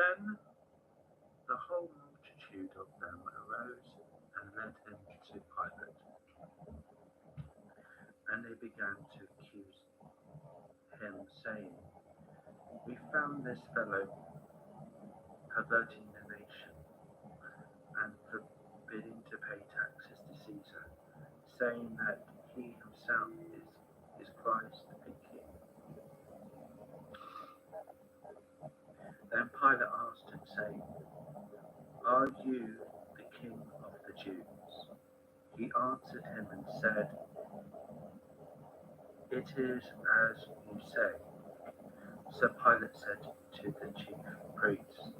Then the whole multitude of them arose and led him to Pilate, and they began to accuse him, saying, "We found this fellow perverting the nation and forbidding to pay taxes to Caesar, saying that he himself is Christ, a king." Then Pilate asked him, saying, "Are you the king of the Jews?" He answered him and said, "It is as you say." So Pilate said to the chief priests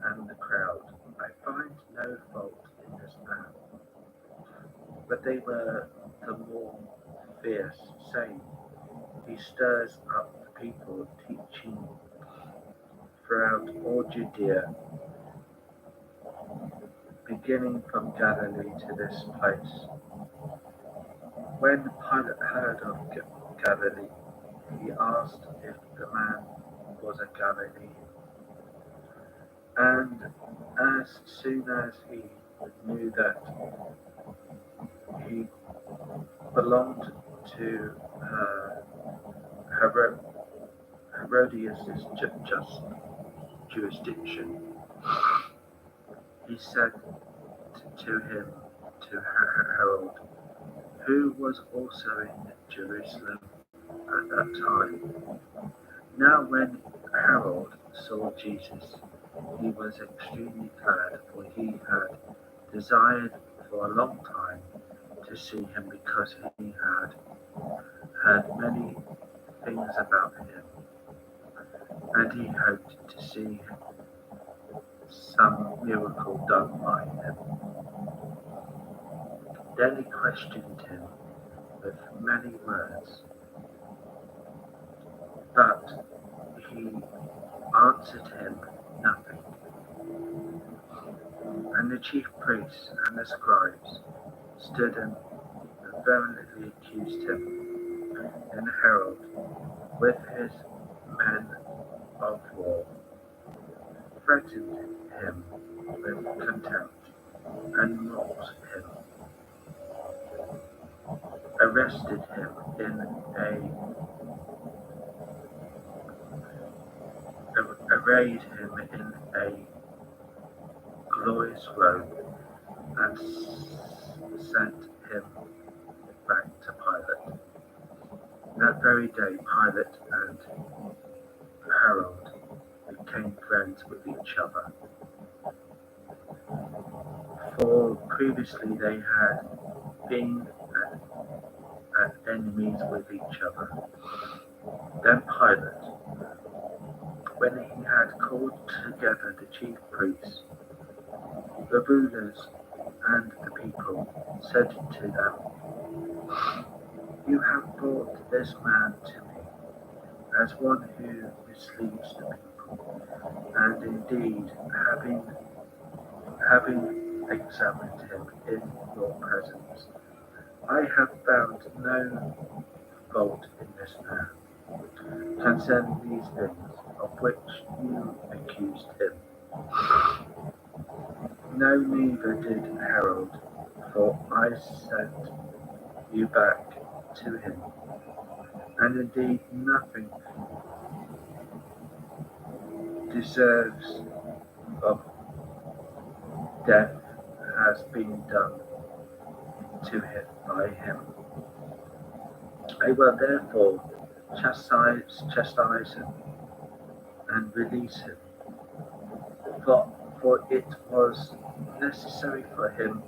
and the crowd, "I find no fault in this man." But they were the more fierce, saying, "He stirs up the people, teaching throughout all Judea, beginning from Galilee to this place." When Pilate heard of Galilee, he asked if the man was a Galilean. And as soon as he knew that he belonged to Herodias' just jurisdiction, he said to him, to Herod, who was also in Jerusalem at that time. Now when Herod saw Jesus, he was extremely glad, for he had desired for a long time to see him, because he had heard many things about him, and he hoped to see some miracle done by him. Then he questioned him with many words, but he answered him nothing. And the chief priests and the scribes stood and vehemently accused him. And Herod, with his men of war, threatened him with contempt and mocked him, arrayed him in a glorious robe, and sent him back to Pilate. That very day Pilate and Herod became friends with each other, for previously they had been at enemies with each other. Then Pilate, when he had called together the chief priests, the rulers, and the people, said to them, "You have brought this man to me as one who misleads the people, and indeed, having examined him in your presence, I have found no fault in this man concerning these things of which you accused him. No, neither did Herod, for I sent you back to him, and indeed nothing deserves of death has been done to him by him. I will therefore chastise him and release him, for it was necessary for him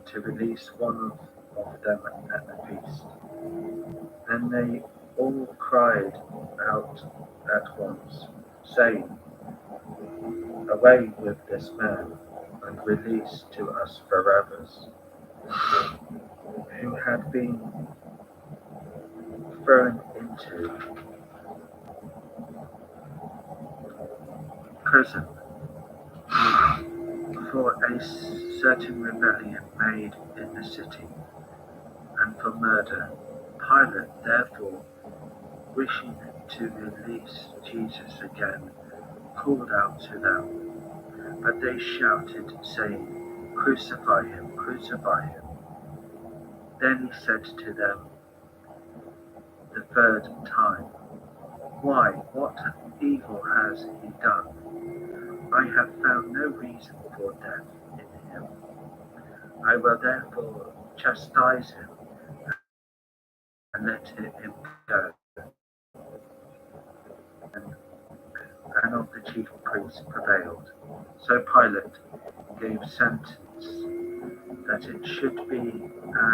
to release one of them at the feast." And they all cried out at once, saying, "Away with this man, and release to us Barabbas," who had been thrown into prison for a certain rebellion made in the city, and for murder. Pilate, therefore, wishing to release Jesus again, called out to them, but they shouted, saying, Crucify him, crucify him. Then he said to them the third time, Why, what evil has he done? I have found no reason for death in him. I will therefore chastise him and let him go. And none of the chief priests prevailed. So Pilate gave sentence that it should be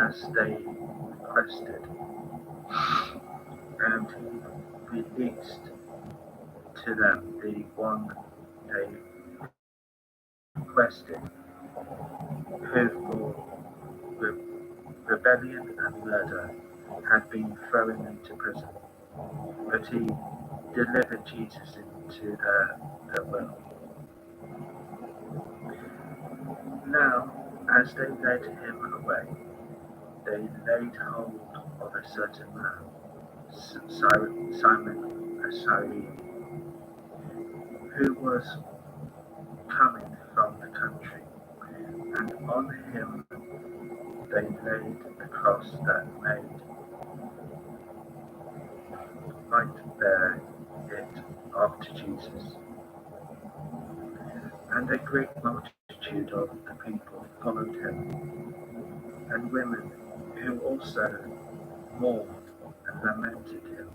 as they requested, and he released to them the one they requested, who for rebellion and murder had been thrown into prison. But he delivered Jesus into their will. Now, as they led him away, they laid hold of a certain man, Simon a Cyrene, who was coming from the country, and on him they laid the cross that might bear it after Jesus. And a great multitude of the people followed him, and women who also mourned and lamented him.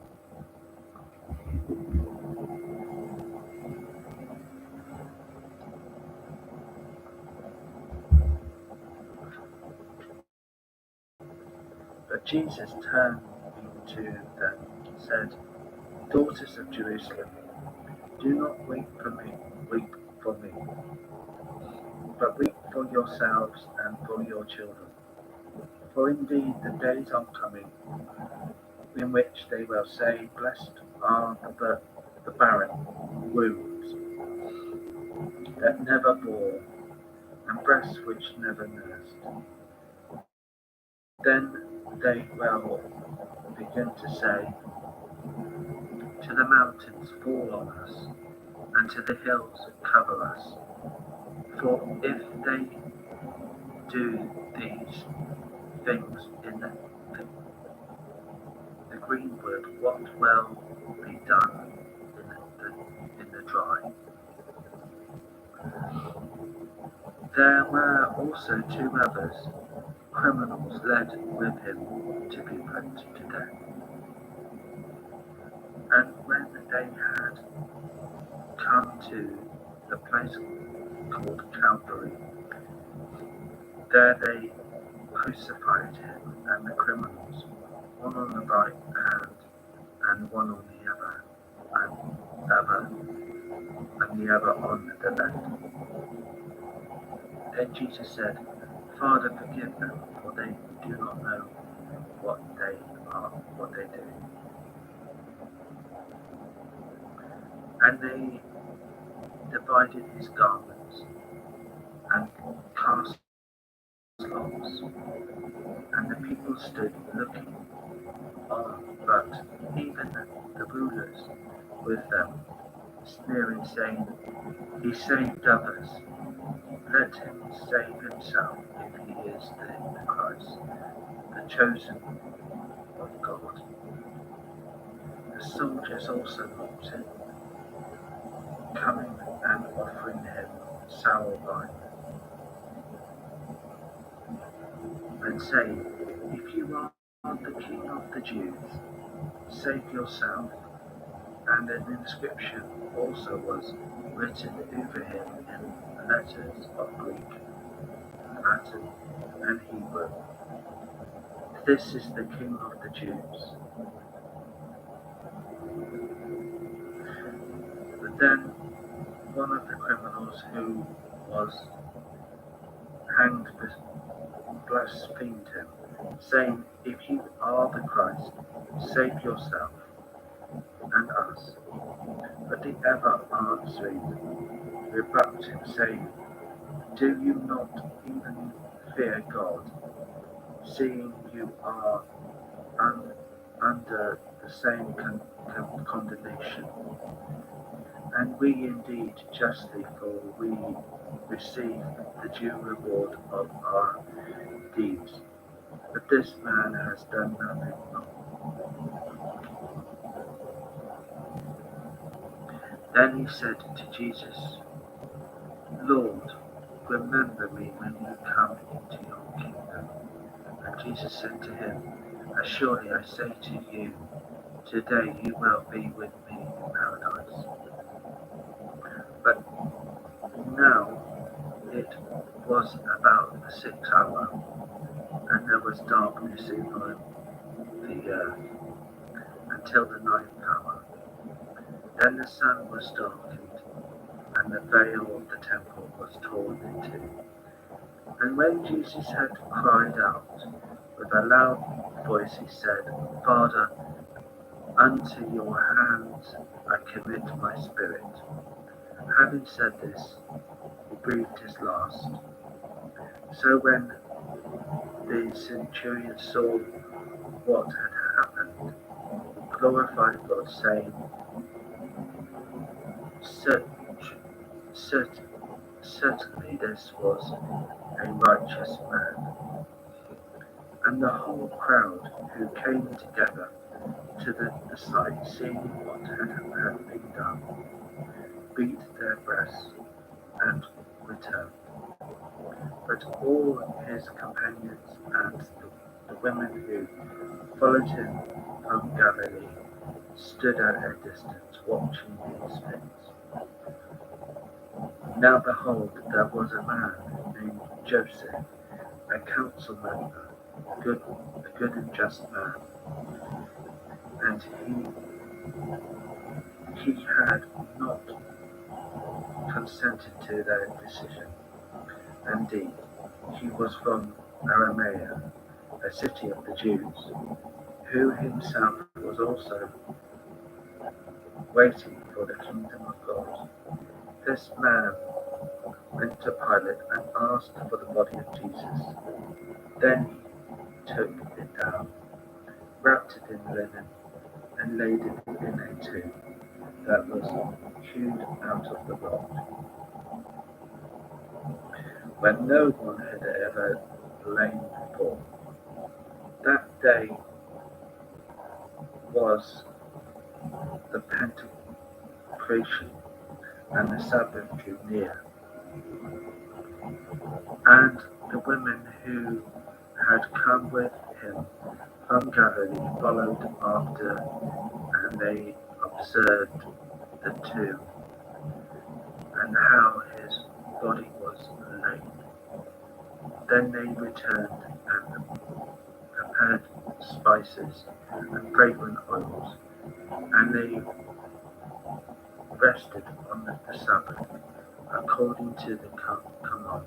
But Jesus turning to them said, Daughters of Jerusalem, do not weep for me, but weep for yourselves and for your children. For indeed the days are coming, in which they will say, Blessed are the barren wombs that never bore, and breasts which never nursed. Then they will begin to say, To the mountains fall on us, and to the hills cover us. For if they do these things in the greenwood, what will be done in the dry? There were also two others, criminals led with him to be put to death. And when they had come to the place called Calvary, there they crucified him and the criminals, one on the right hand and one on the other, and the other on the left. Then Jesus said, Father, forgive them, for they do not know what they do. And they divided his garments and cast lots, and the people stood looking on, but even the rulers with them, sneering, saying, He saved others. Let him save himself if he is the Christ, the chosen of God. The soldiers also mocked him, coming and offering him sour wine, and saying, If you are the King of the Jews, save yourself. And an inscription also was written over him in letters of Greek, Latin, and Hebrew. This is the King of the Jews. But then one of the criminals who was hanged blasphemed him, saying, If you are the Christ, save yourself and us. But the other answering rebuked him, saying, Do you not even fear God, seeing you are under the same condemnation? and we indeed justly, for we receive the due reward of our deeds. But this man has done nothing wrong. Then he said to Jesus, Lord, remember me when you come into your kingdom. And Jesus said to him, Surely I say to you, today you will be with me in paradise. But now it was about the sixth hour, and there was darkness over the earth until the ninth hour. Then the sun was darkened, and the veil of the temple was torn in two. And when Jesus had cried out with a loud voice, he said, Father, unto your hands I commit my spirit. Having said this, he breathed his last. So when the centurion saw what had happened, he glorified God, saying, Certainly this was a righteous man. And the whole crowd who came together to the sight, seeing what had been done, beat their breasts and returned. But all his companions and the women who followed him from Galilee stood at a distance, watching these things. Now behold, there was a man named Joseph, a council member, a good and just man, and he had not consented to their decision. Indeed, he was from Arimathea, a city of the Jews, who himself was also waiting for the kingdom of God. This man went to Pilate and asked for the body of Jesus. Then he took it down, wrapped it in linen, and laid it in a tomb that was hewed out of the rock, where no one had ever lain before. That day was the Pentecration, and the Sabbath drew near. And the women who had come with him from Galilee followed after, and they observed the tomb, and how his body was laid. Then they returned and prepared spices and fragrant oils, and they rested on the Sabbath according to the commandment.